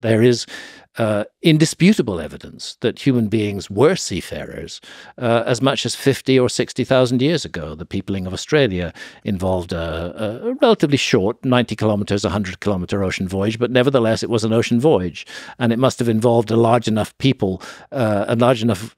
There is indisputable evidence that human beings were seafarers as much as 50 or 60,000 years ago. The peopling of Australia involved a relatively short 90 kilometers, 100-kilometer ocean voyage, but nevertheless it was an ocean voyage, and it must have involved a large enough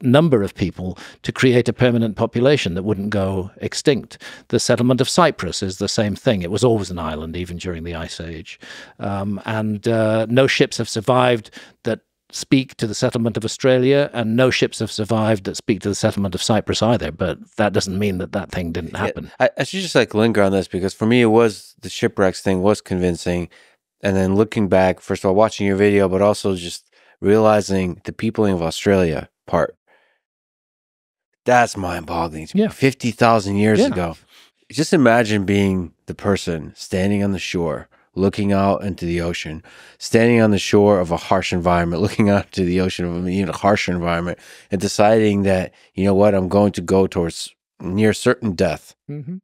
number of people to create a permanent population that wouldn't go extinct. The settlement of Cyprus is the same thing. It was always an island, even during the Ice Age. And no ships have survived that speak to the settlement of Australia, and no ships have survived that speak to the settlement of Cyprus either. But that doesn't mean that that thing didn't happen. Yeah, I should just linger on this, because for me, it was the shipwrecks thing was convincing. And then looking back, first of all, watching your video, but also just realizing the peopling of Australia part. That's mind-boggling to me. 50,000 years ago. Just imagine being the person standing on the shore, looking out into the ocean, standing on the shore of a harsh environment, looking out to the ocean of an even harsher environment, and deciding that, you know what, I'm going to go towards near certain death. Mm-hmm.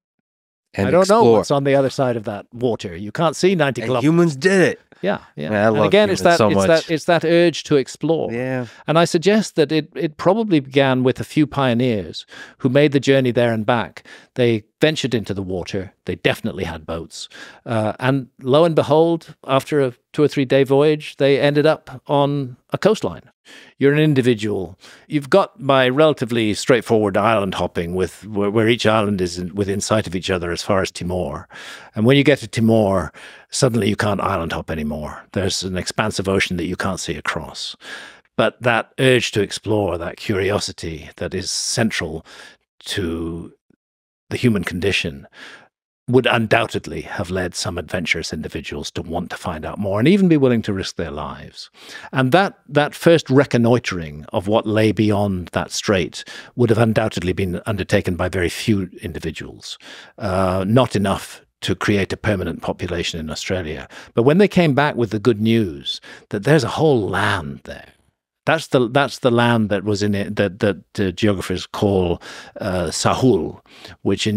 And I don't explore. know what's on the other side of that water. You can't see 90 kilometers. Humans did it. Yeah. Man, I love and again, it's that urge to explore. Yeah. And I suggest that it probably began with a few pioneers who made the journey there and back. They ventured into the water. They definitely had boats. And lo and behold, after a 2 or 3 day voyage, they ended up on a coastline. You're an individual. You've got by relatively straightforward island hopping where each island is within sight of each other as far as Timor. And when you get to Timor, suddenly you can't island hop anymore. There's an expansive ocean that you can't see across. But that urge to explore, that curiosity that is central to the human condition, would undoubtedly have led some adventurous individuals to want to find out more and even be willing to risk their lives. And that first reconnoitering of what lay beyond that strait would have undoubtedly been undertaken by very few individuals, not enough to create a permanent population in Australia. But when they came back with the good news that there's a whole land there, that's the land that was in it that geographers call Sahul, which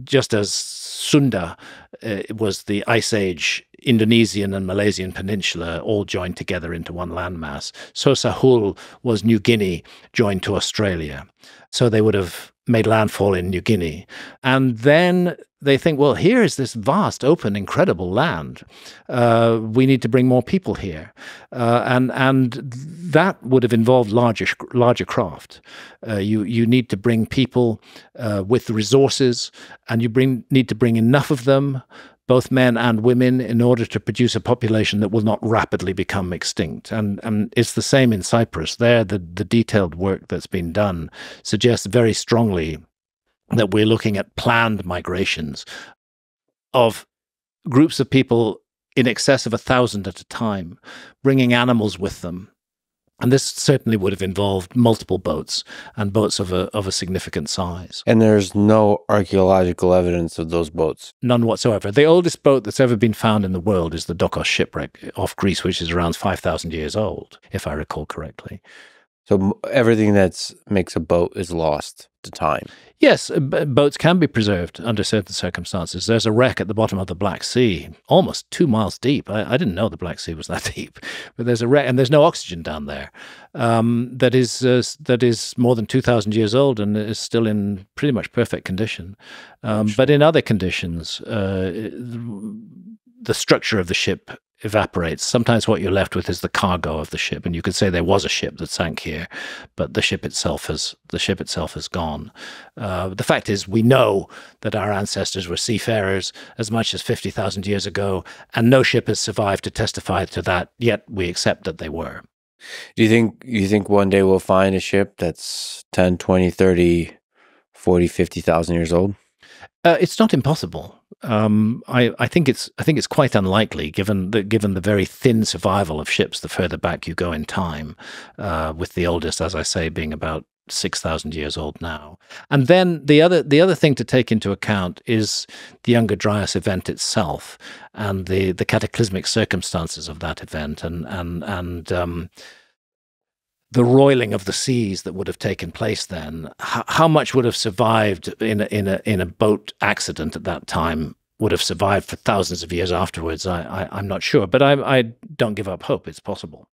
just as Sunda was the Ice Age Indonesian and Malaysian peninsula all joined together into one landmass. So Sahul was New Guinea joined to Australia. So they would have made landfall in New Guinea. And then they think, well, here is this vast, open, incredible land. We need to bring more people here. And that would have involved larger craft. You need to bring people with resources, and you need to bring enough of them, both men and women, in order to produce a population that will not rapidly become extinct. And it's the same in Cyprus. There, the detailed work that's been done suggests very strongly that we're looking at planned migrations of groups of people in excess of 1,000 at a time, bringing animals with them. And this certainly would have involved multiple boats, and boats of a significant size. And there's no archaeological evidence of those boats? None whatsoever. The oldest boat that's ever been found in the world is the Dokos shipwreck off Greece, which is around 5,000 years old, if I recall correctly. So everything that makes a boat is lost to time? Yes, boats can be preserved under certain circumstances. There's a wreck at the bottom of the Black Sea, almost 2 miles deep. I didn't know the Black Sea was that deep, but there's a wreck, and there's no oxygen down there. That is more than 2,000 years old and is still in pretty much perfect condition. But in other conditions, the structure of the ship evaporates. Sometimes what you're left with is the cargo of the ship, and you could say there was a ship that sank here, but the ship itself has gone. The fact is, we know that our ancestors were seafarers as much as 50,000 years ago, and no ship has survived to testify to that, yet we accept that they were. Do you think one day we'll find a ship that's 10, 20, 30, 40, 50,000 years old? It's not impossible. I think it's quite unlikely, given the very thin survival of ships the further back you go in time, with the oldest, as I say, being about 6,000 years old now. And then the other thing to take into account is the Younger Dryas event itself and the cataclysmic circumstances of that event, and the roiling of the seas that would have taken place then. How much would have survived in a boat accident at that time would have survived for thousands of years afterwards? I'm not sure, but I don't give up hope. It's possible.